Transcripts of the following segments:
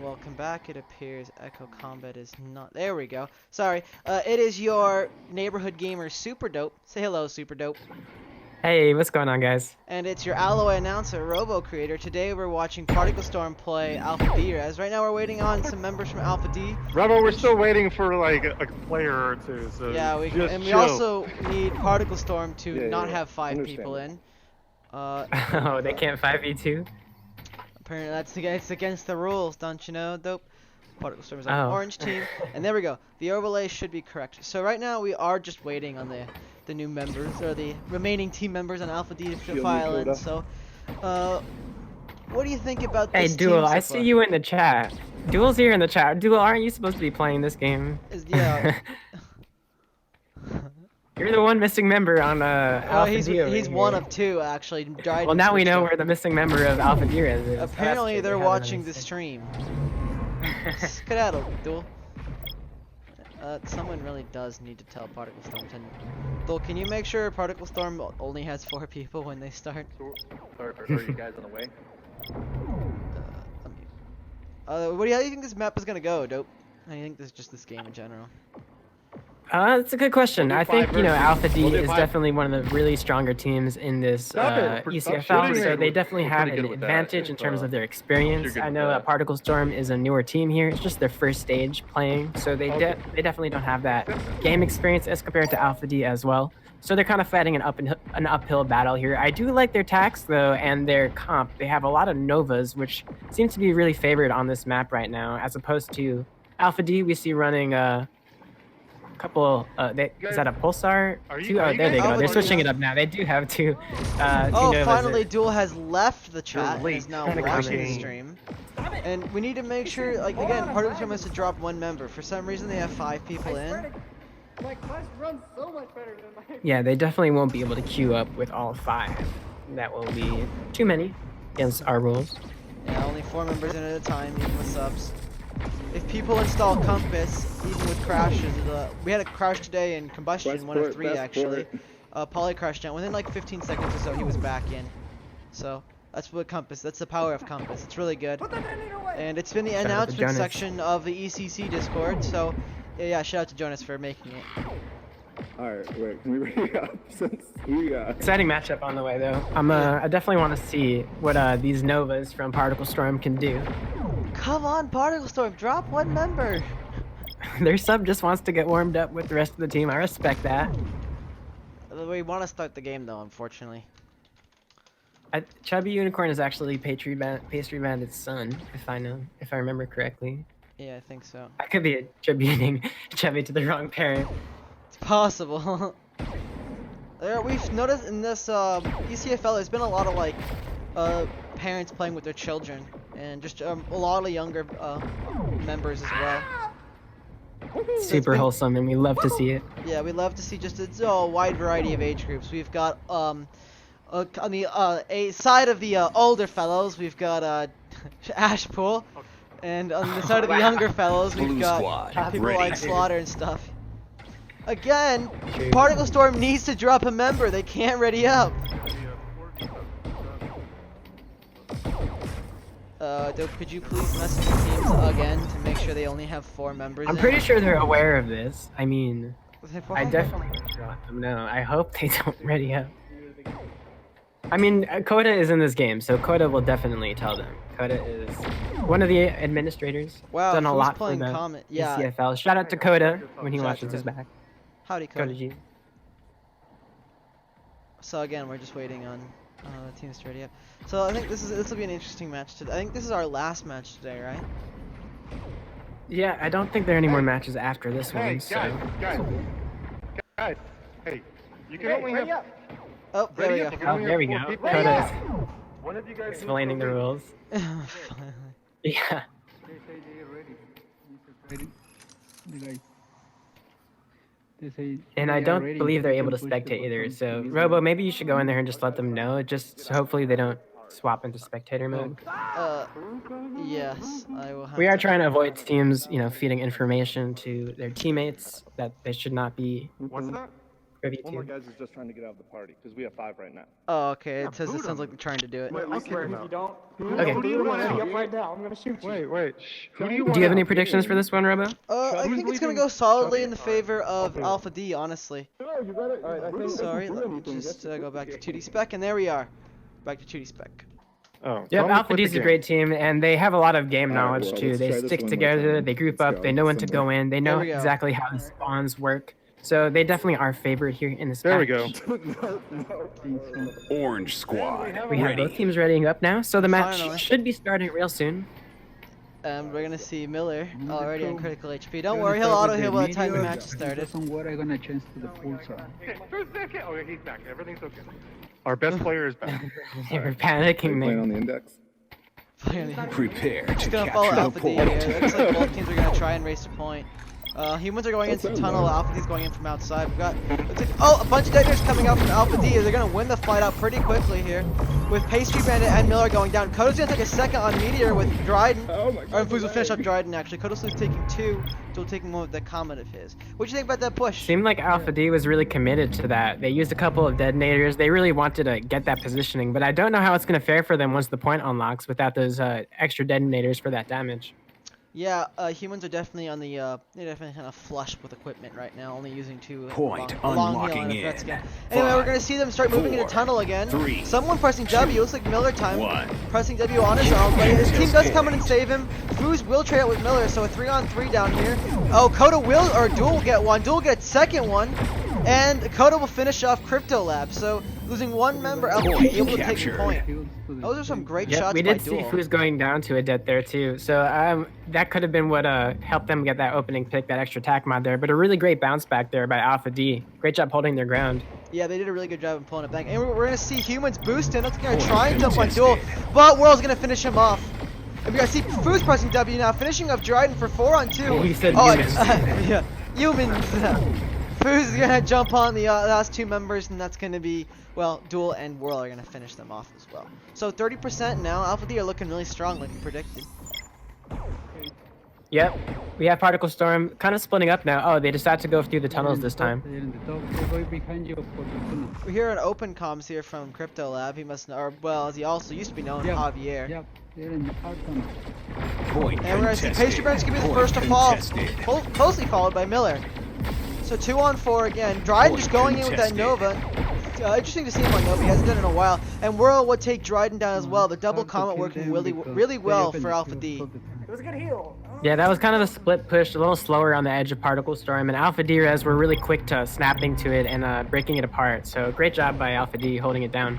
welcome back. It appears Echo Combat is not. There we go. Sorry. It is your neighborhood gamer, Super Dope. Say hello, Super Dope. Hey, what's going on, guys? And it's your Alloy announcer, Robo Creator. Today we're watching Particle Storm play Alpha Derezz. Right now we're waiting on some members from Alpha D. Robo, we're still waiting for like a player or two. So yeah, we also need Particle Storm to not have 5 people in. Oh, they can't 5v2? Apparently that's against the rules, don't you know, Dope? Particle Storm is on the orange team, and there we go. The overlay should be correct. So right now we are just waiting on the new members, or the remaining team members on Alpha D to file in. So, what do you think about this team? Hey, Duel, I see you in the chat. Duel's here in the chat. Duel, aren't you supposed to be playing this game? Yeah. You're the one missing member on Alpha D. He's one of 2 actually. Well, now we know where the missing member of Alpha D is. Apparently they're watching the stream. Skedaddle, Duel. Someone really does need to tell Particle Storm to... Duel, can you make sure Particle Storm only has 4 people when they start? Are you guys on the way? How do you think this map is gonna go, Dope? How do you think this game in general? That's a good question. I think, Alpha D is definitely one of the really stronger teams in this ECFL, so they definitely have an advantage in terms of their experience. I know Particle Storm is a newer team here. It's just their first stage playing, so they definitely don't have that game experience as compared to Alpha D as well. So they're kind of fighting an uphill battle here. I do like their tax, though, and their comp. They have a lot of Novas, which seems to be really favored on this map right now, as opposed to Alpha D. We see running couple is that a pulsar? There they go. They're switching it up now. They do have two finally Duel has left the chat and is now watching the stream. And we need to make sure, like, again, Particle Storm has to drop 1 member. For some reason they have 5 people in. Yeah, they definitely won't be able to queue up with all 5. That will be too many against our rules. Yeah, only 4 members in at a time, even with subs. If people install Compass, even with crashes, we had a crash today in Combustion, 1 of 3 actually. Poly crashed down. Within like 15 seconds or so, he was back in. So, that's what Compass, that's the power of Compass. It's really good. And it's been the announcement section of the ECC Discord, so yeah, shout out to Jonas for making it. Alright, wait, can we bring it up since we Exciting matchup on the way though. I definitely want to see what these Novas from Particle Storm can do. Come on, Particle Storm, drop 1 member. Their sub just wants to get warmed up with the rest of the team. I respect that. We want to start the game though, unfortunately. Chubby Unicorn is actually Pastry Bandit's son, if I remember correctly. Yeah, I think so. I could be attributing Chubby to the wrong parent. It's possible. We've noticed in this ECFL, there's been a lot of like parents playing with their children, and just a lot of younger members as well. Super wholesome, and we love to see it. Yeah, we love to see just a wide variety of age groups. We've got on the side of the older fellows, we've got Ashpool, and on the side of the younger fellows, we've got people like Slaughter and stuff. Again, Particle Storm needs to drop a member. They can't ready up. Dope, could you please message the teams again to make sure they only have 4 members? I'm pretty sure they're aware of this. I mean, I definitely would drop them. No, I hope they don't ready up. I mean, Coda is in this game, so Coda will definitely tell them. Coda is one of the administrators. Wow, done a lot for the ECFL. Shout out to Coda when he watches this back. Howdy, Coda. G. So again, we're just waiting on the teams to ready up. So I think this will be an interesting match today. I think this is our last match today, right? Yeah, I don't think there are any more matches after this one. So. Guys, hey, you can only have... Oh, there we go. Oh, there we go. Coda is explaining the rules. Yeah. And I don't believe they're able to spectate either, so Robo, maybe you should go in there and just let them know, just so hopefully they don't swap into spectator mode. Yes, I will have We are trying to avoid teams, feeding information to their teammates that they should not be. What's that? One more guys is just trying to get out of the party because we have 5 right now. Oh, okay. It sounds like they're trying to do it. Wait, Okay. who do you want out? Right now, I'm gonna shoot you. Wait. Who do you want Do you have any out? predictions for this one, Robo? I think it's gonna go solidly in the favor of Alpha D, honestly. Sorry, let me just go back to 2D Spec, and there we are. Back to 2D Spec. Oh, Yep, tell me Alpha quit D's the a game. great team, and they have a lot of game Alright, knowledge well, too. let's They try this stick one more together, time. they group Let's up, go. they know when to Simple. go in, they know we go. exactly how the spawns work. So they definitely are favored here in this There we match. go. Orange squad. We have Ready. both teams readying up now, so the match Finally. should be starting real soon. We're gonna see Miller already on critical HP. Don't worry, he'll auto heal by the time the match is started. Somewhere I'm gonna change to the full side. Okay. Oh, yeah, he's back. Everything's okay. Our best player is back. They were Are panicking you playing there. on the index? Prepare to Just gonna follow capture the Alpha D here. point. Looks like both teams are gonna try and race the point. Humans are going into tunnel. Alpha D's going in from outside. We've got a bunch of detonators coming out from Alpha D. They're gonna win the fight out pretty quickly here, with Pastry Bandit and Miller going down. Kodo's gonna take a second on Meteor with Dryden. Oh my Or god. Foods will finish up Dryden actually. Kodo's taking 2, Duel taking 1 with the Comet of his. What'd you think about that push? Seemed like Alpha D was really committed to that. They used a couple of detonators. They really wanted to get that positioning, but I don't know how it's going to fare for them once the point unlocks without those extra detonators for that damage. Yeah, humans are definitely on the, they're definitely kind of flush with equipment right now, only using 2 Point long heal unlocking and a in. threat scan. Anyway, we're gonna see them start moving into 4, tunnel again. 3, Someone pressing W, looks like Miller time. 1. Pressing W on his own, but his team does come in and Point. save him. Foos will trade out with Miller, so a 3-on-3 down here. Oh, Coda will, or Duel will get one. Duel will get a second one. And Coda will finish off Crypto Lab, so losing 1 member, Alpha Point able to take the captured. point. Kills to the Those are some great Yep, shots we by did see Duel. who's going down to a death there too. So that could have been what helped them get that opening pick, that extra attack mod there. But a really great bounce back there by Alpha D. Great job holding their ground. Yeah, they did a really good job of pulling it back. And we're going to see Humans boost in. That's going to Point try and jump on contested. Duel. But World's going to finish him off. And we got to see Foos pressing W now, finishing off Dryden for 4-on-2. He said oh, humans. yeah, humans. Foos is going to jump on the last 2 members, and that's going to be, well, Duel and World are going to finish them off as well. So 30% now. Alpha D are looking really strong like we predicted. Yep, we have Particle Storm kind of splitting up now. Oh, they decided to go through the tunnels this time. They're in the top. They're going behind you for the tunnel. We hear an open comms here from Crypto Lab. He must know, or well, as he also used to be known, Yeah. Javier. Yep, they're in the hard tunnel. Point And we're going to see contested. Pastry Bandit's going to be the Point first to fall, contested. closely followed by Miller. So 2-on-4 again. Dryden just going in with that Nova. Interesting to see him on Nova. He hasn't done it in a while. And Whirl would take Dryden down as well. The double Comet working really well for Alpha D. Yeah, that was kind of a split push, a little slower on the edge of Particle Storm, and Alpha Derezz were really quick to snapping to it and breaking it apart. So great job by Alpha D holding it down.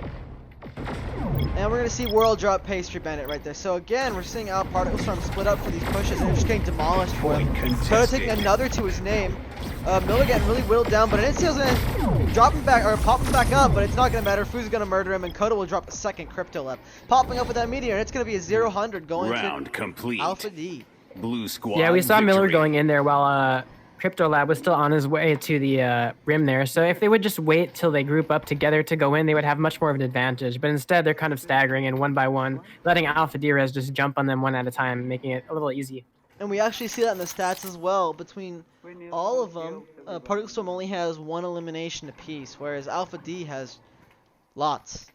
And we're going to see Whirl drop Pastry Bandit right there. So again, we're seeing Al Particle Storm split up for these pushes, and they're just getting demolished for Point them. Coda contested. taking another to his name. Miller getting really whittled down, but Inseal's going to drop him back, or pop him back up, but it's not going to matter. Foos is going to murder him, and Coda will drop the second Crypto Lab. Popping up with that Meteor, and it's going to be a 0-100 going Round to complete. Alpha D. Blue squad. Yeah, we saw Miller victory. going in there while Crypto Lab was still on his way to the rim there. So if they would just wait till they group up together to go in, they would have much more of an advantage. But instead, they're kind of staggering in one by one, letting Alpha Derezz just jump on them one at a time, making it a little easy. And we actually see that in the stats as well. Between all of them, Particle Storm only has 1 elimination apiece, whereas Alpha D has lots.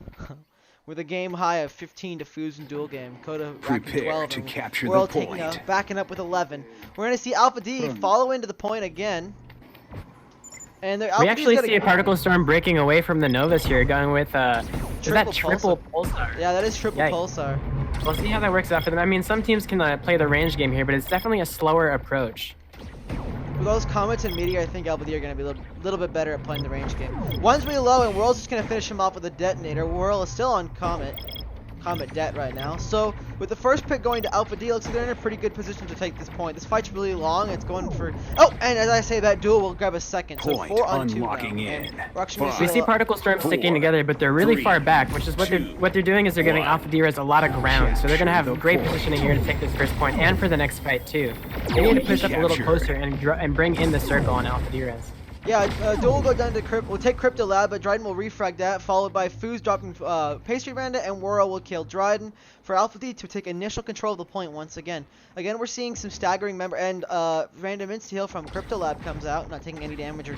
With a game high of 15 to Foos and Duel game. Coda racking Prepare 12. to and capture World the taking point. backing up with 11. We're going to see Alpha D follow into the point again. And We Alpha actually D's see a Particle Storm breaking away from the Novas here, going with is that triple pulsar? Yeah, that is triple Yikes. pulsar. We'll see how that works out for them. I mean, some teams can play the range game here, but it's definitely a slower approach. With those Comets and Meteor, I think Alpha D are going to be a little bit better at playing the range game. One's really low, and Whirl's just going to finish him off with a detonator. Whirl is still on Comet Det right now. So with the first pick going to Alpha D, looks like they're in a pretty good position to take this point. This fight's really long. It's going for... Oh, and as I say that, Duel will grab a second. So Point 4-on-2 unlocking now. in. And we're actually gonna We see a- Particle Storm sticking 4, together, but they're really 3, far back, which is what 2, they're doing is they're giving 1. Alpha Derezz a lot of ground, so they're going to have Capture great the positioning here to take this first point and for the next fight too. They need to push up a little Captured. closer and bring in the circle on Alpha Derezz. Yeah, Duel will go down to Crypt. We'll take Crypto Lab, but Dryden will refrag that, followed by Foos dropping Pastry Bandit, and Whirl will kill Dryden for Alpha D to take initial control of the point once again. Again, we're seeing some staggering member, and random insta-heal from Crypto Lab comes out, not taking any damage or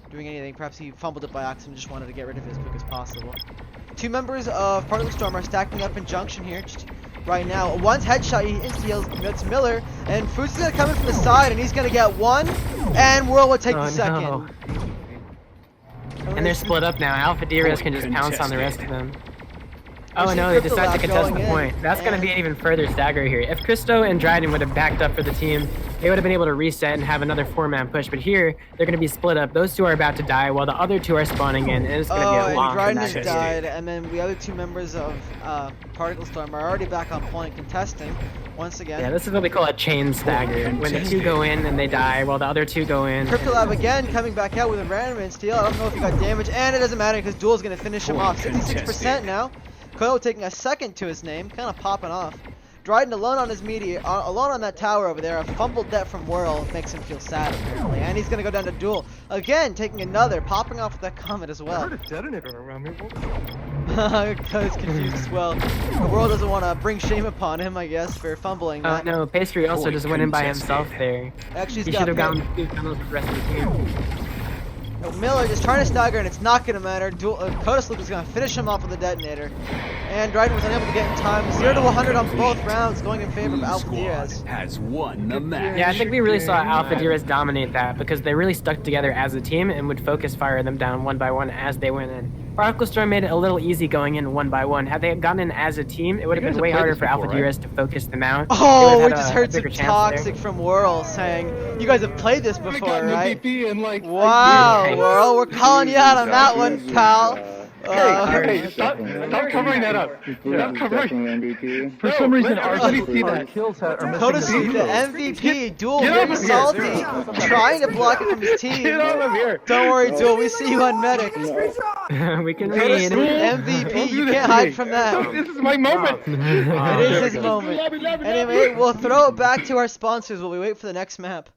doing anything. Perhaps he fumbled it by accident, just wanted to get rid of it as quick as possible. 2 members of Particle Storm are stacking up in junction here right now. One's headshot, he insta-heals, it's Miller, and Foos is gonna come in from the side, and he's gonna get one, and World will take the second. No. And they're split up now. Alpha Derezz can just pounce on the rest of them. Oh no, they decide to contest the point. That's going to be an even further stagger here. If Christo and Dryden would have backed up for the team, they would have been able to reset and have another 4-man push. But here, they're going to be split up. Those 2 are about to die while the other 2 are spawning in. And it's going to be a long Dryden has died, and then the other 2 members of Particle Storm are already back on point contesting once again. Yeah, this is what we call a chain stagger. When the 2 go in and they die while the other 2 go in. Cryptolab again coming back out with a random insta-heal. I don't know if he got damage, and it doesn't matter because Duel's going to finish him off. 66% now. Kodo taking a second to his name, kind of popping off. Dryden alone on his alone on that tower over there. A fumbled death from Whirl makes him feel sad apparently, and he's gonna go down to Duel again, taking another, popping off with that comment as well. I heard a detonator around me. Kodo's confused as well. The Whirl doesn't want to bring shame upon him, I guess, for fumbling that. No, Pastry also just went in by himself there. Actually, he should have gotten 2 tunnels with the rest of the team. Miller just trying to stagger, and it's not going to matter. Kodasloop is going to finish him off with a detonator. And Dryden was unable to get in time. 0 to 100 on both rounds, going in favor of Alpha Derezz. Has won the match. Yeah, I think we really saw Alpha Derezz dominate that because they really stuck together as a team and would focus fire them down one by one as they went in. Particle Storm made it a little easy going in one by one. Had they gotten in as a team, it would have been way harder for Alpha Derezz to focus them out. Oh, we just heard some toxic from Whirl saying, you guys have played this before, right? Wow, Whirl, we're calling you out on that one, pal. Hey, stop covering that up. Stop covering. MVP. For some reason, RCC our kills are Kodasloop, the MVP, Duel, very salty, trying to block it from his team. Get out of here. Don't worry, Duel, we see you on Medic. We can read. MVP, you can't hide from that. This is my moment. It is his moment. Anyway, we'll throw it back to our sponsors while we wait for the next map.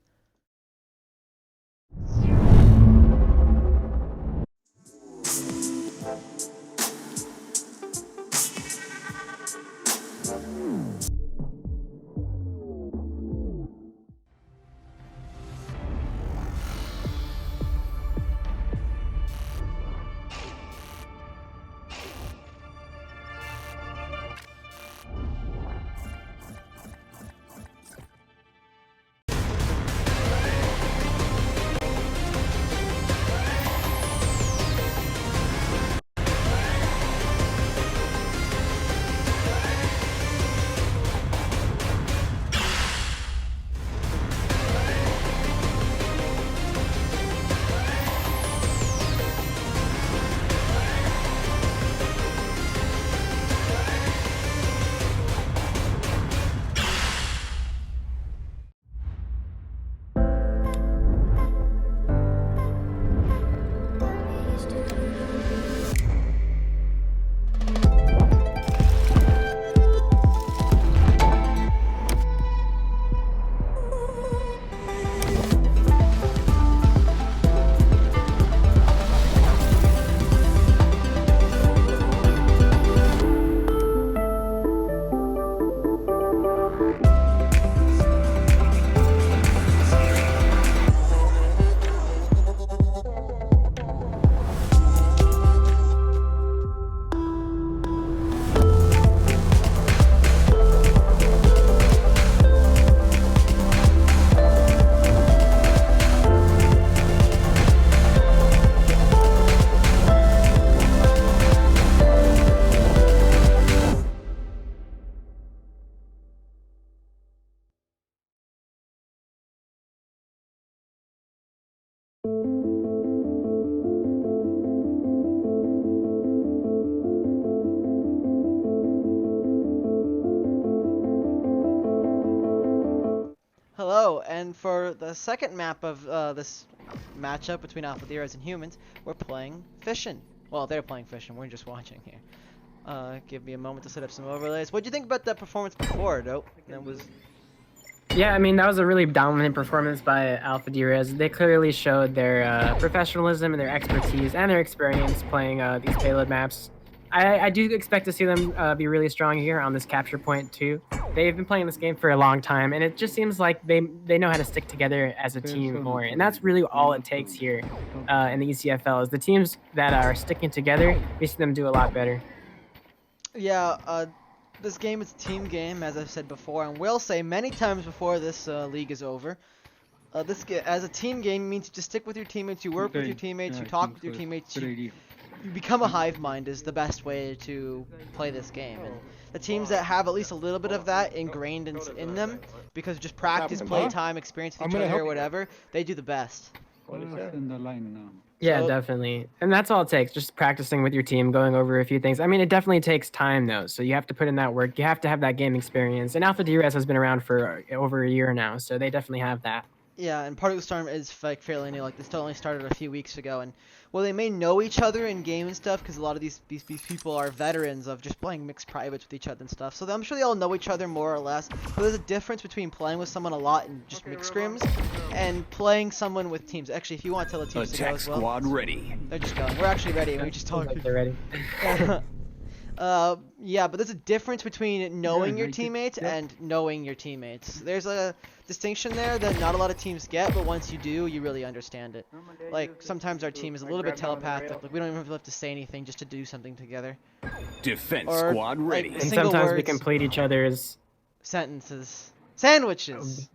Hello, and for the second map of this matchup between Alpha Derezz and Humans, we're playing Fission. Well, they're playing Fission, we're just watching here. Give me a moment to set up some overlays. What do you think about that performance before, Dope? That was... Yeah, I mean, that was a really dominant performance by Alpha Derezz. They clearly showed their professionalism and their expertise and their experience playing these payload maps. I do expect to see them be really strong here on this capture point too. They've been playing this game for a long time, and it just seems like they know how to stick together as a team more. And that's really all it takes here in the ECFL is the teams that are sticking together. We see them do a lot better. Yeah, this game is a team game, as I've said before, and will say many times before this league is over. As a team game means you just stick with your teammates, you work with your teammates, you talk with your teammates, you become a hive mind is the best way to play this game. And the teams that have at least a little bit of that ingrained in them, because just practice, play time, experience with each other or whatever, they do the best. In the line now. Yeah, definitely. And that's all it takes, just practicing with your team, going over a few things. I mean, it definitely takes time, though, so you have to put in that work. You have to have that game experience. And Alpha Derezz has been around for over a year now, so they definitely have that. Yeah, and Particle Storm is like fairly new. Like this only started a few weeks ago, and well, they may know each other in game and stuff because a lot of these people are veterans of just playing mixed privates with each other and stuff. So I'm sure they all know each other more or less. But there's a difference between playing with someone a lot in just mixed scrims and playing someone with teams. Actually, if you want to tell the teams to go as well. Attack squad ready. They're just going. We're actually ready. We just talked. Like they're ready. Yeah, but there's a difference between knowing your teammates and knowing your teammates. There's a distinction there that not a lot of teams get, but once you do, you really understand it. Like, sometimes our team is a little bit telepathic. Like, we don't even have to say anything just to do something together. Defense Or, squad ready. like, And single sometimes we words, complete each other's... sentences. Sandwiches!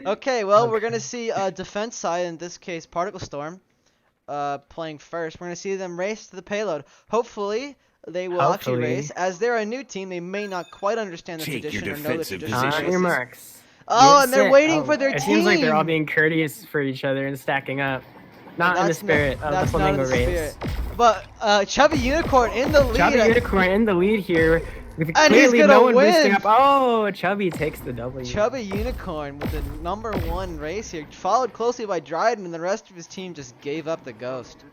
Okay, well, we're going to see defense side, in this case, Particle Storm, playing first. We're going to see them race to the payload. Hopefully, they will actually race. As they're a new team, they may not quite understand the Take your tradition or know the defensive tradition. position. On your marks. Oh, Get and they're set. waiting for their It team. seems like they're all being courteous for each other and stacking up. Not in the spirit of the Flamingo race. But Chubby Unicorn in the lead. Chubby Unicorn in the lead here. With And he's clearly gonna no one boosting win. up. Oh, Chubby takes the W. Chubby Unicorn with the #1 race here, followed closely by Dryden, and the rest of his team just gave up the ghost.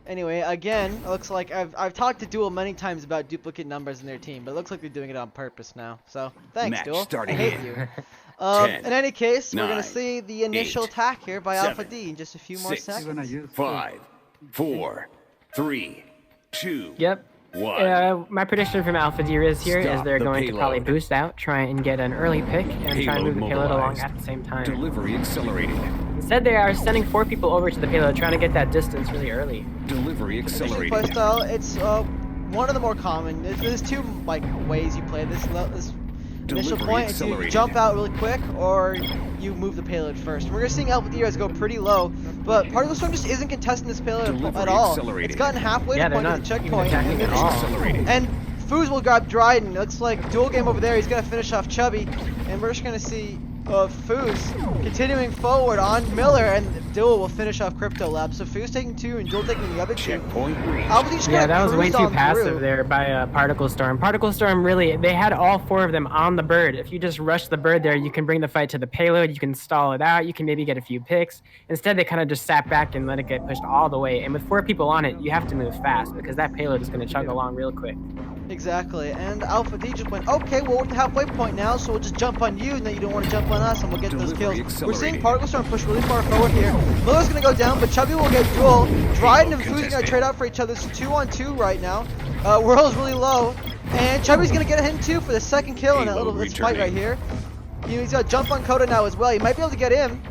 Anyway, again, it looks like I've talked to Duel many times about duplicate numbers in their team, but it looks like they're doing it on purpose now. So thanks, Match Duel. I starting hate in. you. 10, In any case, we're gonna 9, see the initial 8, attack here by Alpha 7, D in just a few more 6, seconds. 5, 4, 3, 2, Yep. 1. My prediction from Alpha Derezz here is Stop they're the going to probably payload. boost out, try and get an early pick, and try and move the payload along mobilized. at the same time. Delivery accelerated. Instead, they are sending 4 people over to the payload, trying to get that distance really early. Delivery Fishing accelerated. playstyle, it's one of the more common. There's two ways you play this initial Delivery point. It's you accelerated. jump out really quick, or you move the payload first. We're seeing Alpha Derezz go pretty low, but Particle Storm just isn't contesting this payload Delivery at all. accelerated. It's gotten halfway Yeah, to the they're point of the not even checkpoint, attacking and, at all. Accelerated. and Foos will grab Dryden. It looks like dual game over there. He's gonna finish off Chubby, and we're just gonna see Foos continuing forward on Miller, and Duel will finish off Crypto Lab. So Foos taking 2 and Duel taking the other 2. Checkpoint reached. Alpha D just Yeah, kinda that was way cruised too on passive through. there by Particle Storm. Particle Storm really, they had all 4 of them on the bird. If you just rush the bird there, you can bring the fight to the payload, you can stall it out, you can maybe get a few picks. Instead, they kind of just sat back and let it get pushed all the way. And with 4 people on it, you have to move fast because that payload is going to chug along real quick. Exactly, and Alpha D just went, okay, well, we're at the halfway point now, so we'll just jump on you, and then you don't want to jump on us, and we'll get those Delivery kills. We're seeing accelerated. Particle Storm push really far forward here. Miller's going to go down, but Chubby will get Duel. Dryden and Foos are going to contested. trade out for each other. It's 2-on-2 right now. Whirl's really low, and Chubby's going to get him too for the second kill in that Halo little fight right returning. here. He's got to jump on Coda now as well. He might be able to get him.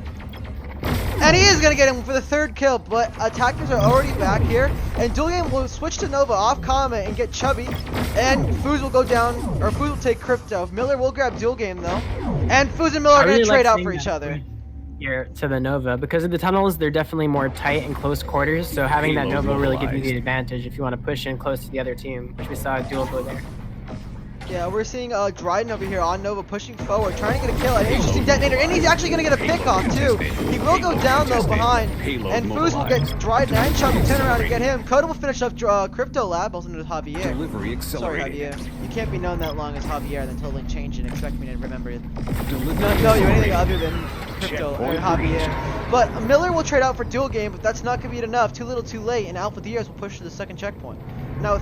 And he is going to get him for the 3rd kill, but attackers are already back here. And Dual Game will switch to Nova off Comet and get Chubby. And Foos will go down, or Foos will take Crypto. Miller will grab Dual Game though. And Foos and Miller are going to trade out for each other. Here to the Nova, because of the tunnels, they're definitely more tight and close quarters, so having that Payload Nova really gives you mobilized. the advantage if you want to push in close to the other team, which we saw Duel go there. Yeah, we're seeing Dryden over here on Nova pushing forward, trying to get a kill. An interesting detonator, and he's actually going to get a pick off too. He will go down though behind, and Foos will get Dryden and Chubby turn around and get him. Coda will finish up Crypto Lab, also known as Javier. Delivery Sorry, accelerated. Javier. You can't be known that long as Javier, then totally change and expect me to remember it. Delivery No, you're anything accelerated. other than Crypto or Checkpoint Javier. But Miller will trade out for Dual Game, but that's not going to be enough. Too little, too late, and Alpha Derezz will push to the 2nd checkpoint. Now,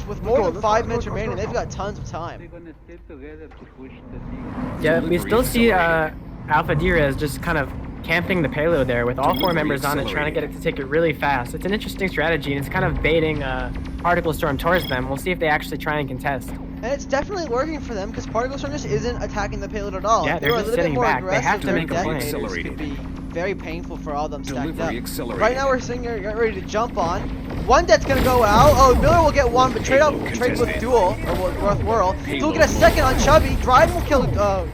with more than 5 minutes remaining, they've got tons of They're time. gonna stay together to push the thing. Yeah, we Delivery still see accelerated. Alpha Derezz just kind of camping the payload there with all 4 members on it, trying to get it to take it really fast. It's an interesting strategy, and it's kind of baiting Particle Storm towards them. We'll see if they actually try and contest. And it's definitely working for them because Particle Storm just isn't attacking the payload at all. Yeah, If they they're were a just little bit sitting more back. They have aggressive, to their make a play. detonators could be very painful for all of them stacked Delivery up. accelerated. Right now we're seeing her get ready to jump on. One death's gonna go out. Oh, Miller will get one, but trade with Duel or with Whirl. Duel will get a second on Chubby. Dryden will kill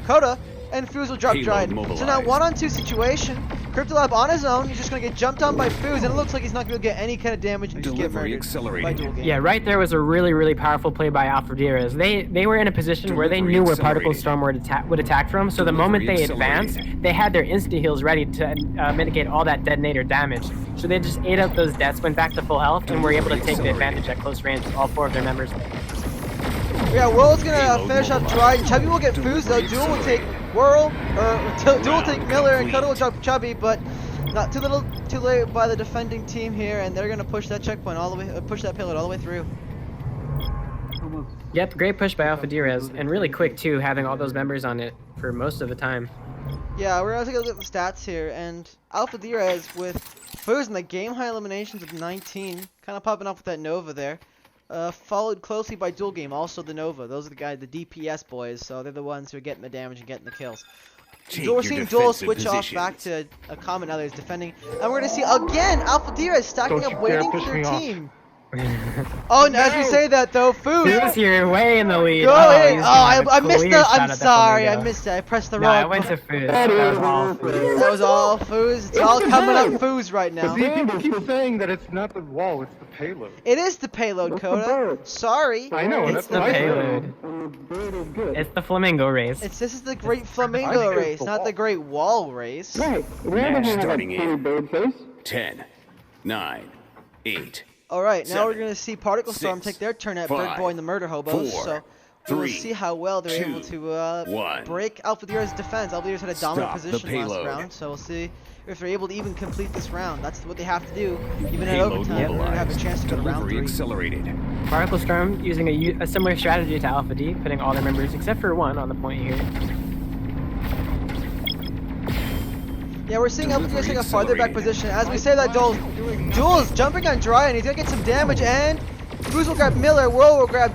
Coda, and Fuse will drop Dryden. So now 1-on-2 situation. Cryptolab on his own, he's just gonna get jumped on by Fuse, and it looks like he's not gonna get any kind of damage and just get Delivery murdered accelerated. by Duel Game. Yeah, right there was a really powerful play by Alpha Derezz. They were in a position where they knew where Particle Storm would attack from, so the moment they advanced, they had their insta-heals ready to mitigate all that detonator damage. So they just ate up those deaths, went back to full health, and were able to take the advantage at close range with all 4 of their members. Yeah, Whirl's gonna finish off Dryden. Chubby will get Fuse though. Duel will take Whirl, or Duel will take Miller, and Coda will drop Chubby, but not too late by the defending team here, and they're gonna push that checkpoint all the way, push that payload all the way through. Yep, great push by Alpha Derezz, and really quick too, having all those members on it for most of the time. Yeah, we're gonna take a look at the stats here, and Alpha Derezz with Fuse in the game high eliminations of 19, kind of popping off with that Nova there. Followed closely by Duel Game, also the Nova. Those are the guys, the DPS boys, so they're the ones who are getting the damage and getting the kills. We're seeing Duel switch off back to a comment now that he's defending, and we're gonna see again Alpha Derezz stacking up, waiting for their team. Oh, and as we say that though, Fuse here, way in the lead. Go ahead. I missed clear that. shot I'm at the sorry, I Flamingo. missed it. I pressed the No, wrong I went to Fuse. That was all Fuse. That was all Fuse. It's all coming up Fuse right now. But people keep saying that it's not the wall, it's the payload. It is the payload, Coda. Sorry. I know, It's that's the what I payload. said. It's the Flamingo race. This is the Great Flamingo I think it's race, the not wall. the Great Wall race. Right. We haven't had Starting a funny in. bird face. 10, 9, 8. Alright, now we're 7, gonna see Particle Storm 6, take their turn at 5, Bird Boy and the Murder Hobos. 4, So we'll 3, see how well they're 2, able to 1. break Alpha Derezz's defense. Alpha Derezz had a dominant Stop the position last payload. round, so we'll see if they're able to even complete this round. That's what they have to do. Even at Payload overtime, they're gonna have a mobilized. chance to go to round Delivery 3. accelerated. Particle Storm using a similar strategy to Alpha D, putting all their members except for one on the point here. Yeah, we're seeing Alpha Derezz take a Delivery farther back accelerated. position. As we say that, Duel's jumping on Dry, and he's gonna get some damage, and Fuse will grab Miller, Whirl will grab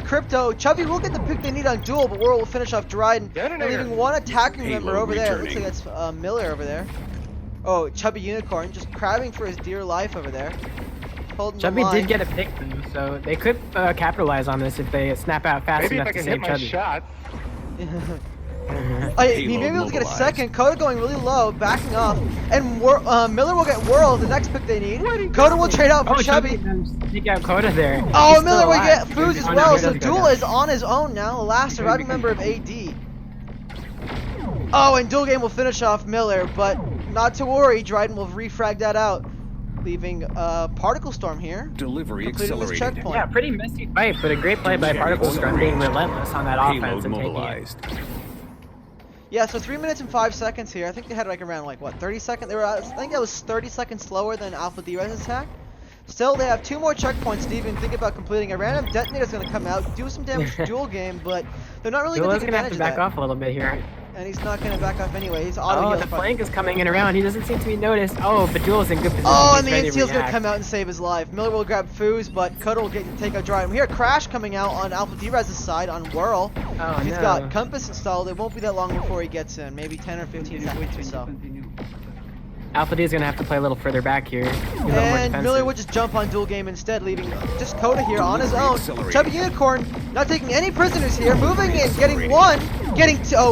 Crypto. Chubby will get the pick they need on Duel, but Whirl will finish off Dryden. And leaving one attacking member Payload over there. Looks like returning. that's Miller over there. Oh, Chubby Unicorn, just crabbing for his dear life over there. Holding Chubby the line. did get a pick though, so they could capitalize on this if they snap out fast Maybe if enough I to can save hit my Chubby. shots. He may be able to get a mobilized. second. Coda going really low, backing off. And Miller will get Whirl, the next pick they need. Coda will trade out for Oh, Chubby. Take out Coda there. Oh, He's Miller still will alive. get Fuse as Oh, no, well, he so doesn't go Duel down. is on his own now, the last surviving member of AD. Oh, and Duel Game will finish off Miller, but not to worry, Dryden will refrag that out, leaving Particle Storm here, Delivery completing this accelerated. checkpoint. Yeah, pretty messy fight, but a great play by Particle Storm being relentless on that offense Payload and taking it. mobilized. Yeah, so 3 minutes and 5 seconds here. I think they had like around like what 30 seconds. They were I think that was 30 seconds slower than Alpha Derezz's attack. Still, they have 2 more checkpoints to even think about completing. A random detonator is going to come out, do some damage to Duel Game, but they're not really going Duel's to take gonna have advantage to of back that. off a little bit here. And he's not going to back off anyway. He's auto Oh, heal. the flank is coming in around. He doesn't seem to be noticed. Oh, but Duel's in good position. Oh, He's and the ready to Inseal's going to react. come out and save his life. Miller will grab Fuse, but Coda will take out Dry. We hear a crash coming out on Alpha Derezz's side on Whirl. Oh, He's no. got Compass installed. It won't be that long before he gets in. Maybe 10 or 15 seconds or so. Alpha D is gonna have to play a little further back here. Be a little more And defensive. Miller would just jump on Duel Game instead, leaving just Coda here on his own. Accelerated. Chubby Unicorn not taking any prisoners here, moving in, getting one,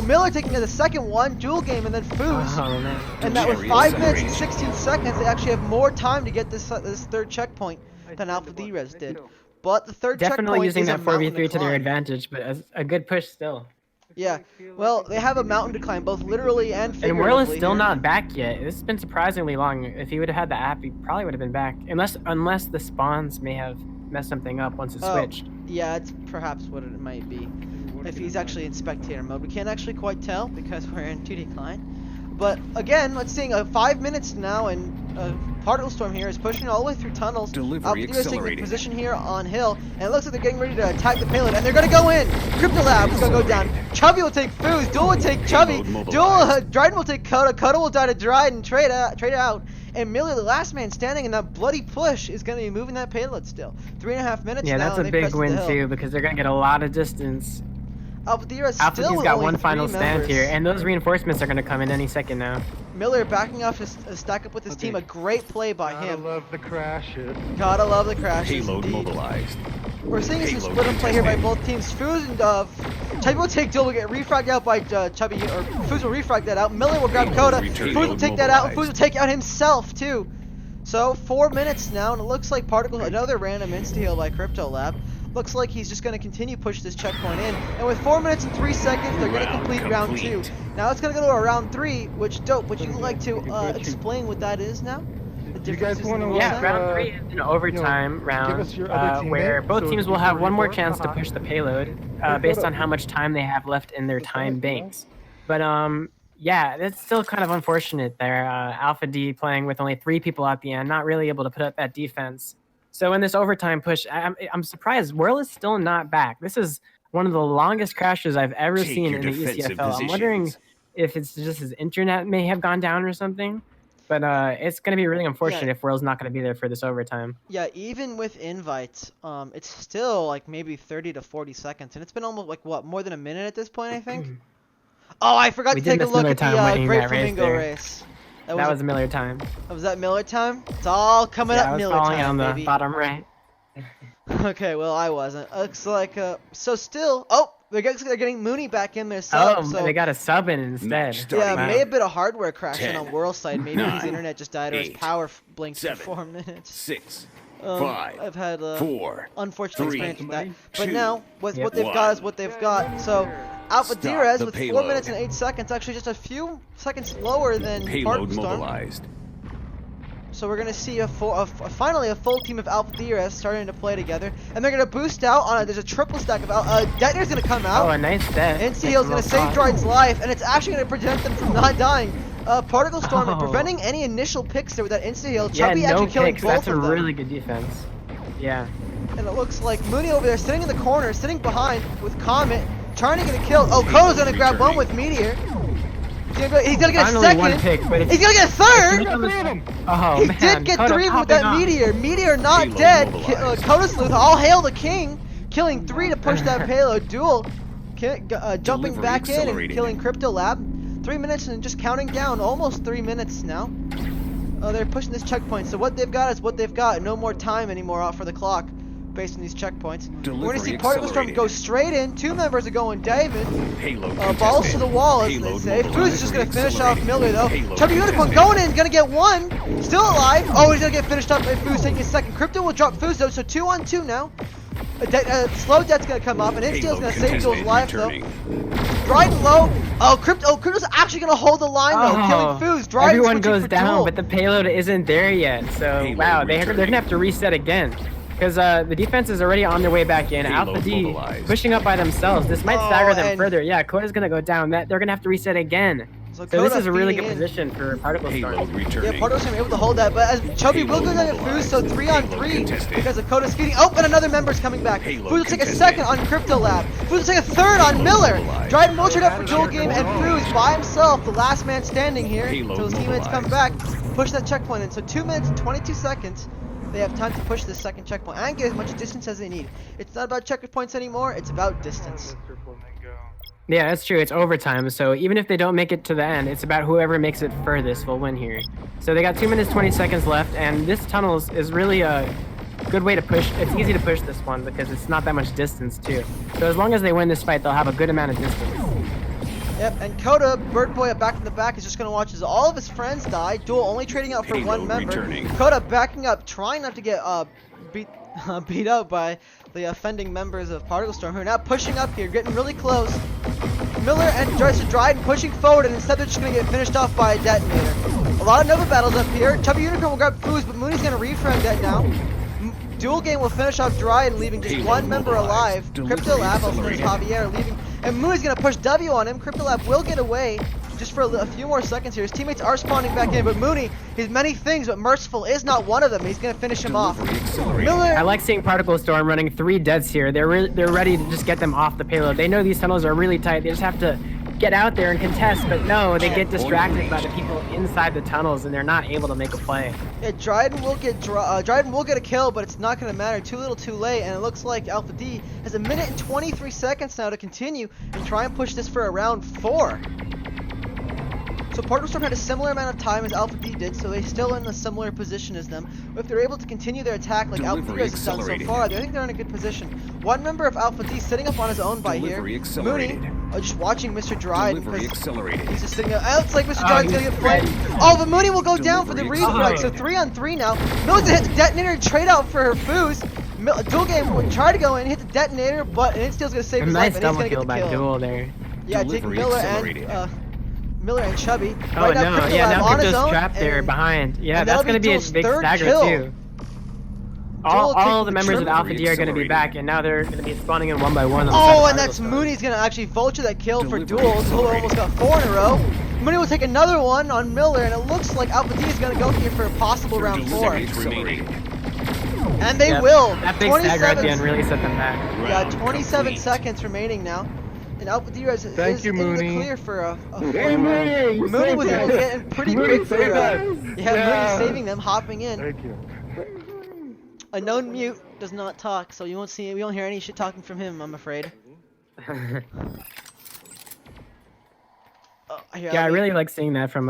Miller taking the second one, Duel Game, and then Fuse. Oh, man. And that with Delivery 5 minutes and accelerated. 16 seconds, they actually have more time to get this third checkpoint than Alpha Derezz did. But the third Definitely checkpoint using is a that mountain 4v3 to their climb. advantage, but a good push still. Yeah, well, they have a mountain to climb, both literally and And figuratively. Whirl is still here. not back yet. This has been surprisingly long. If he would have had the app, he probably would have been back. Unless the spawns may have messed something up once it switched. Yeah, it's perhaps what it might be. If he's actually in spectator mode. We can't actually quite tell because we're in 2D client. But again, let's see, 5 minutes now, and Particle Storm here is pushing all the way through tunnels. Delivery Alpha taking accelerating. position here on hill, and it looks like they're getting ready to attack the payload, and they're gonna go in. Crypto Lab is gonna go down. Chubby will take Foos. Duel will take Chubby. Dryden will take Coda. Coda will die to Dryden. Trade it out. And Miller, the last man standing in that bloody push, is gonna be moving that payload still. 3.5 minutes Yeah, now. that's a big win too, because they're gonna get a lot of distance. Alpha Alpha's got one final stand here, and those reinforcements are going to come in any second now. Miller backing off his stack up with his team. A great play by him. Gotta love the crashes. Gotta love the crashes. Payload indeed. mobilized. We're seeing some Payload split up play here by contested. both teams. Foos and Chubby will take Duel, will get refragged out by Chubby, or Foos will refrag that out. Miller will grab Payload Coda. return. Foos will take that out, and Foos Mobilized. will take out himself too. So 4 minutes now, and it looks like Particle, another random insta-heal by Crypto Lab. Looks like he's just going to continue push this checkpoint in. And with 4 minutes and 3 seconds, they're going to complete round 2. Now it's going to go to a round 3, which dope. Would you like to explain what that is now? The You guys differences in wanna the look Yeah, rules? round 3 is an overtime round us your other where teammate both so teams we will can have one more report. chance to push the payload based on how much time they have left in their time banks. But yeah, it's still kind of unfortunate there. Alpha D playing with only 3 people at the end, not really able to put up that defense. So in this overtime push, I'm surprised Whirl is still not back. This is one of the longest crashes I've ever Take seen your in the defensive ECFL. I'm wondering positions. if it's just his internet may have gone down or something. But it's going to be really unfortunate if Whirl's not going to be there for this overtime. Yeah, even with invites, it's still like maybe 30 to 40 seconds, and it's been almost like what, more than a minute at this point, I think. Oh, I forgot We to did take a miss look Miller at time the winning Great that race Flamingo there. race. That was a Miller time. Was that Miller time? It's all coming Yeah, up I was Miller falling time, on the baby. bottom right. Okay, well I wasn't. Looks like so still. Oh, they're getting Mooney back in their sub. Oh, so they got a sub in instead. Match yeah, starting Wow. may have been a hardware crash 10, on Whirl's side. Maybe his 9, internet just died or his 8, power blinked for 7, 4 minutes. 6, Um, 5, I've had 4, unfortunate 3, experience with that. But 2, now, with Yep. what they've 1. got is what they've got. So, Alpha Stop Derezz the with 4 payload. minutes and 8 seconds, actually just a few seconds lower than Payload Particle Storm. mobilized. So we're gonna see finally a full team of Alpha Derezz starting to play together, and they're gonna boost out on it. There's a triple stack of Detonator's gonna come out. Oh, a nice death. NCL's gonna save Dryden's life, and it's actually gonna prevent them from not dying. Particle Storm Oh. preventing any initial picks there with that insta-heal. Yeah, Chubby no actually killing picks. both That's a of them. really good defense. Yeah. And it looks like Mooney over there sitting in the corner, sitting behind with Comet, trying to get a kill. Oh, Kodo's gonna grab one with Meteor. He's gonna get a Finally one second. pick, but He's gonna get a third. Oh, He man. did get Coda 3 with popping that off. Meteor. Meteor not Payload dead. mobilized. Coda Sleuth, all hail the king. Killing 3 to push that payload. Duel jumping Delivery back in and accelerating. killing Crypto Lab. 3 minutes and just counting down. Almost 3 minutes now. They're pushing this checkpoint. So what they've got is what they've got. No more time anymore out for the clock based on these checkpoints. We're going to Delivery see Particle Storm accelerating. go straight in. 2 members are going David. Payload Balls to the wall, as they Payload say. mobilized. Foos is just going to finish off Miller, though. Payload Chubby Unicorn contested. going in, going to get 1. Still alive. Oh, he's going to get finished up by Foos taking a second. Crypto will drop Foos, though, so 2 on 2 now. Slow Death's going to come up, and Insteel's going to save Duel's life, though. Dryden low. Oh, Crypto's actually going to hold the line, though, killing Foos. Dryden Everyone switching goes for down, Duel. but the payload isn't there yet. So, Payload wow, they're going to have to reset again. Because the defense is already on their way back in. Payload Alpha D mobilized. pushing up by themselves. This might stagger them and- further. Yeah, Koda's going to go down. They're going to have to reset again. So So this Coda is a really feeding good in. position for Particle Payload Storm. returning. Yeah, Pardo's gonna be able to hold that, but as Chubby will go down to Foos, so 3 on 3 because of Coda's feeding. Oh, and another member's coming back. Payload Foos will take a contested. second on Crypto Lab. Foos will take a third on Miller. Dryden will trade up for dual game, and Foos by himself, the last man standing here Payload until his teammates come mobilized. back, push that checkpoint in. So 2 minutes and 22 seconds. They have time to push this second checkpoint and get as much distance as they need. It's not about checkpoints anymore, it's about distance. Mr. Flamingo. Yeah, that's true. It's overtime. So even if they don't make it to the end, it's about whoever makes it furthest will win here. So they got 2 minutes, 20 seconds left, and this tunnel is really a good way to push. It's easy to push this one because it's not that much distance too. So as long as they win this fight, they'll have a good amount of distance. Yep, and Coda, Bird Boy back in the back, is just going to watch as all of his friends die. Duel only trading out for Payload 1 member. returning. Coda backing up, trying not to get beat out by the offending members of Particle Storm, who are now pushing up here, getting really close. Miller and Dryden pushing forward, and instead they're just going to get finished off by a detonator. A lot of Nova battles up here. Chubby Unicorn will grab Foos, but Mooney's going to refrag that now. Dual game will finish off Dryden, leaving just Payload 1 member mobilized. alive. Delivery Crypto Lab also knows accelerating. Javier leaving, and Mooney's going to push W on him. Crypto Lab will get away. just for a few more seconds here. His teammates are spawning back in, but Mooney, he's many things, but Merciful is not one of them. He's gonna finish him off. Miller. I like seeing Particle Storm running 3 deaths here. They're ready to just get them off the payload. They know these tunnels are really tight. They just have to get out there and contest, but no, they get distracted by the people inside the tunnels, and they're not able to make a play. Yeah, Dryden will get a kill, but it's not going to matter. Too little, too late, and it looks like Alpha D has 1 minute and 23 seconds now to continue and try and push this for a round 4. So Particle Storm had a similar amount of time as Alpha D did, so they're still in a similar position as them. But if they're able to continue their attack like Alpha D has done so far, I think they're in a good position. One member of Alpha D sitting up on his own by here. Mooney, just watching Mr. Dryden because he's just sitting there. Oh, it's like Mr. Dryden's gonna get flanked. Oh, but Mooney will go down for the refrag. So 3-on-3 now. Miller's gonna hit the detonator trade out for her Foos. Dual Game would try to go in, hit the detonator, but Insteel's gonna save his life, and he's gonna get the kill. Duel there. Yeah, taking Miller and Chubby. Oh right no, now Crypto's trapped there behind. Yeah, that's going to be a big stagger too. All the members of Alpha D are going to be back, and now they're going to be spawning in 1 by 1. Oh, and that's Mooney's going to actually vulture that kill for Duel. Duel almost got 4 in a row. Mooney will take another one on Miller, and it looks like Alpha D is going to go here for a possible round 4. And they will. That big stagger at the end really set them back. Yeah, 27 seconds remaining now. And Alpha Derezz is in the clear for a Mooney was able to get in pretty quick for Mooney saving them, hopping in. Thank you. A known mute does not talk, so we won't hear any shit talking from him, I'm afraid. I really like seeing that from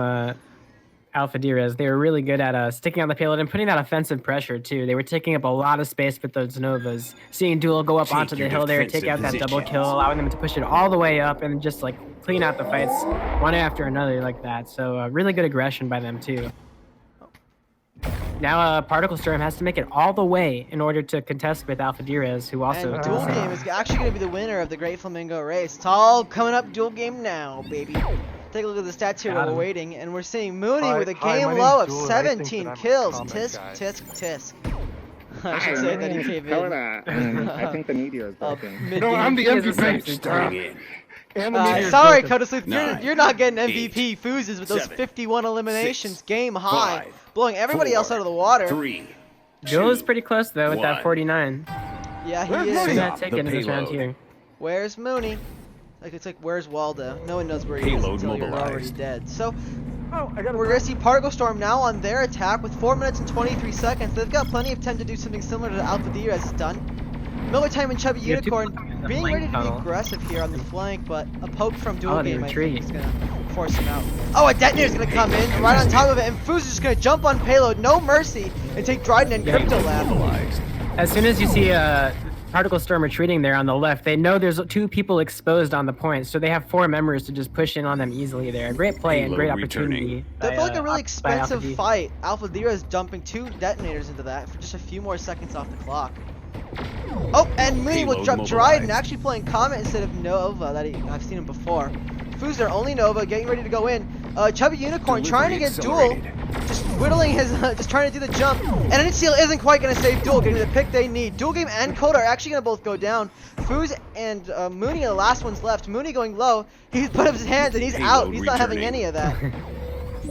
Alpha Derezz. They were really good at sticking on the payload and putting that offensive pressure too. They were taking up a lot of space with those Novas. Seeing Duel go up onto the hill there, take out that double kill, allowing them to push it all the way up and just like clean out the fights one after another like that. So really good aggression by them too. Now Particle Storm has to make it all the way in order to contest with Alpha Derezz, who also... And Dual Game is actually going to be the winner of the Great Flamingo race. It's all coming up Dual Game now, baby. Take a look at the stats here while we're waiting, and we're seeing Mooney with a game low of 17 kills. Tisk, tisk, tisk. I should say that he came in. I think the meteor is broken. No, I'm the MVP. Sorry, Coda Sleuth, you're not getting MVP Foozes with those 51 eliminations, game high, blowing everybody else out of the water. Joe is pretty close though with that 49. Yeah, he is. He's not taking this round here. Where's Mooney? It's like, where's Waldo? No one knows where he is until you're already dead. So, we're going to see Particle Storm now on their attack with 4 minutes and 23 seconds. They've got plenty of time to do something similar to Alpha Derezz has done. Miller Time and Chubby Unicorn being ready to be aggressive here on the flank, but a poke from Dual Game I think is going to force him out. Oh, a detonator's going to come in right on top of it, and Foos is just going to jump on payload, no mercy, and take Dryden and Crypto Lab. As soon as you see Particle Storm retreating there on the left, they know there's 2 people exposed on the point, so they have 4 members to just push in on them easily there. Great play and great opportunity. That felt like a really expensive fight. Alpha Derezz dumping 2 detonators into that for just a few more seconds off the clock. Oh, and Mooney will drop Dryden, actually playing Comet instead of Nova. I've seen him before. Foos their only Nova, getting ready to go in. Chubby Unicorn trying to get Duel, just whittling his, just trying to do the jump. And Insteel isn't quite going to save Duel, getting the pick they need. Dual Game and Coda are actually going to both go down. Foos and Mooney are the last ones left. Mooney going low. He's put up his hands and he's out. He's not having any of that.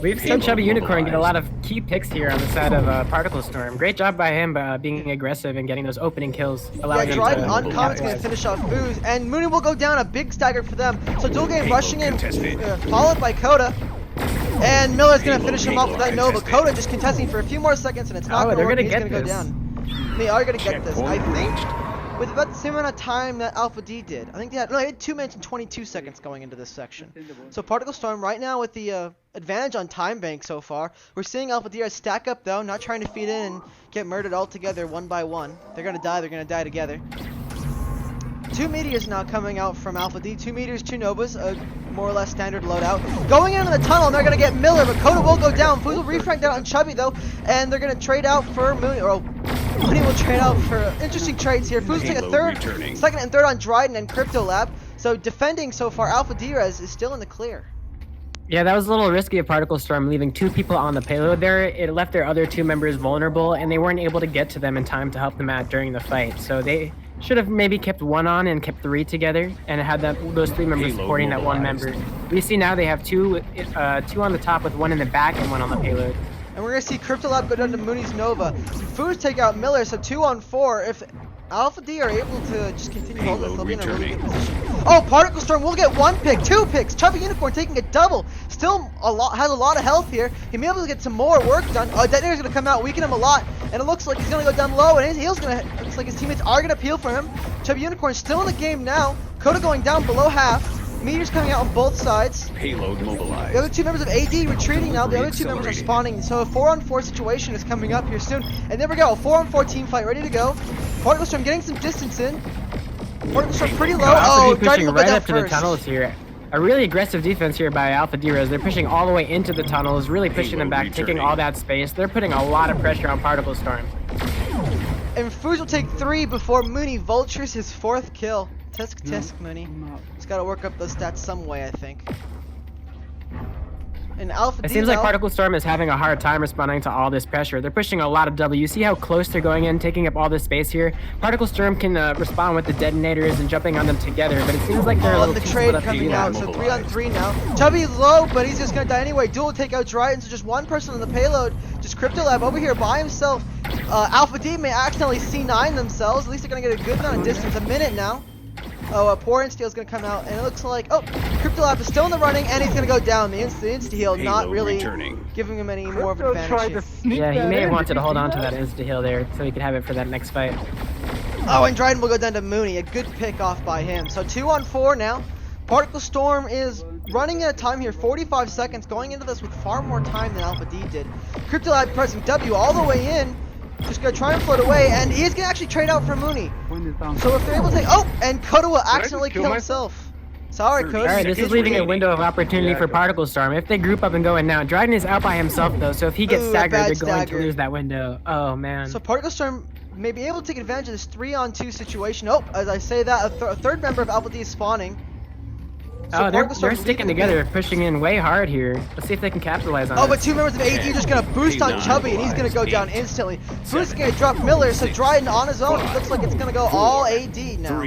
We've seen Chubby Unicorn get a lot of key picks here on the side of Particle Storm. Great job by him being aggressive and getting those opening kills. Yeah, Dryden on Comet's going to finish off Foos, and Mooney will go down, a big stagger for them. So Dual Game rushing in, followed by Coda. And Miller's going to finish him off with that Nova. Coda just contesting for a few more seconds, and it's not going to work. He's going to go down. They are going to get this, I think, with about the same amount of time that Alpha D did. I think they had 2 minutes and 22 seconds going into this section. So Particle Storm right now with the advantage on time bank so far. We're seeing Alpha D stack up though, not trying to feed in and get murdered all together 1 by 1. They're going to die together. 2 meteors now coming out from Alpha D. 2 meteors, 2 Novas, a more or less standard loadout. Going into the tunnel, and they're going to get Miller, but Coda will go down. Foos will refrag that on Chubby, though, and they're going to trade out for Mooney, or Mooney will trade out for interesting trades here. Foos take a second and third on Dryden and Crypto Lab. So defending so far, Alpha Derezz is still in the clear. Yeah, that was a little risky of Particle Storm, leaving 2 people on the payload there. It left their other 2 members vulnerable, and they weren't able to get to them in time to help them out during the fight. So they Should have maybe kept one on and kept 3 together, and had those 3 members Payload supporting that one mobilized. member. We see now they have 2 on the top with 1 in the back and 1 on the payload. And we're gonna see Cryptolab go down to Mooney's Nova. Foos take out Miller, so 2 on 4. If Alpha D are able to just continue holding this, they'll be in a really good position. Oh, Particle Storm will get 1 pick, 2 picks. Chubby Unicorn taking a double. Still has a lot of health here. He may be able to get some more work done. Detonator's gonna come out, weaken him a lot, and it looks like he's gonna go down low, and his heal's gonna. Looks like his teammates are gonna peel for him. Chubby Unicorn still in the game now. Coda going down below half. Meteors coming out on both sides. Payload mobilized. The other 2 members of AD retreating now. The other 2 members are spawning. So a 4-on-4 situation is coming up here soon. And there we go. 4-on-4 team fight ready to go. Particle Storm getting some distance in. Particle Storm pretty low. Oh, pushing Dryden will go right down up to the first. tunnels here. A really aggressive defense here by Alpha D-Rose. They're pushing all the way into the tunnels, really pushing them back, taking all that space. They're putting a lot of pressure on Particle Storm. And Foos will take 3 before Mooney vultures his 4th kill. Tisk Mooney. Just gotta work up those stats some way, I think. And Alpha D, It seems like though- Particle Storm is having a hard time responding to all this pressure. They're pushing a lot of W. You see how close they're going in, taking up all this space here? Particle Storm can respond with the detonators and jumping on them together, but it seems like they're a little the too trade split up to coming do out, that. so 3-on-3 now. Chubby's low, but he's just gonna die anyway. Duel take out Dryden, so just 1 person on the payload. Just Cryptolab over here by himself. Alpha D may accidentally C9 themselves. At least they're gonna get a good amount of distance. A minute now. Oh, Poor Insta-Heal's gonna come out, and it looks like, oh, Cryptolab is still in the running, and he's gonna go down. The Insta-Heal not really giving him any more of an advantage here. Yeah, he may have wanted to hold on to that insta-heal there so he could have it for that next fight. Oh, and Dryden will go down to Mooney. A good pick off by him. So 2-on-4 now. Particle Storm is running at a time here, 45 seconds, going into this with far more time than Alpha D did. Cryptolab pressing W all the way in. Just gonna try and float away, and he's gonna actually trade out for Mooney. So if they're able to take, oh, and Coda will accidentally kill himself. Sorry, Coda. Alright, this is leaving a window of opportunity for Particle Storm. If they group up and go in now, Dryden is out by himself though, so if he gets Ooh, a staggered, bad they're going stagger. to lose that window. Oh man. So Particle Storm may be able to take advantage of this 3-on-2 situation. Oh, as I say that, a third member of Alpha D is spawning. So Oh, Particle Storm they're sticking leading the together, pushing in way hard here. Let's see if they can capitalize on Oh, this. but 2 members of AD are just gonna boost on Chubby, and he's gonna go down instantly. Foos gonna drop Miller, so Dryden on his own. It looks like it's gonna go all AD now.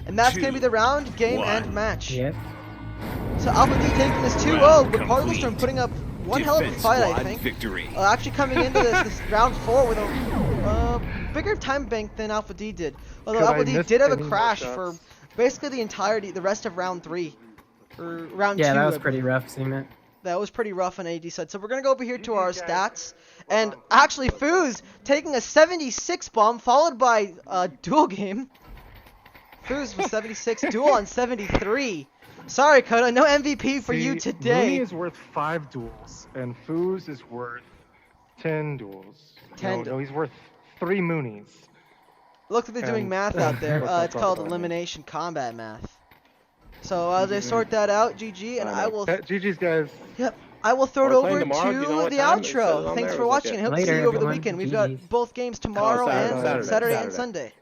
And that's gonna be the round, game, and match. Yep. So Alpha D taking this 2-0, but Particle Storm putting up one hell of a fight, I think. Actually coming into this round 4 with a bigger time bank than Alpha D did. Although Could I Alpha D miss did have a any more crash shots? for basically the rest of round 3. Or round 2. Yeah, that was I pretty believe. rough seeing that. That was pretty rough on AD side. So we're going to go over here to our stats. And actually, Foos taking a 76 bomb, followed by a duel game. Foos with 76, duel on 73. Sorry, Coda, no MVP for you See, today. Mooney is worth 5 duels, and Foos is worth 10 duels. 10 No, he's worth 3 Moonies. Looks like they're doing And- math out there. It's called elimination combat math. So as I sort that out, GG, and I will. GG's, guys. Yep. I will throw it We're over playing tomorrow. Do you know to what the time? It says it outro. on Thanks there. for It was like watching, a- and hope to see Later, you over the everyone. weekend. We've GGs. got both games tomorrow and Saturday. Saturday and Sunday.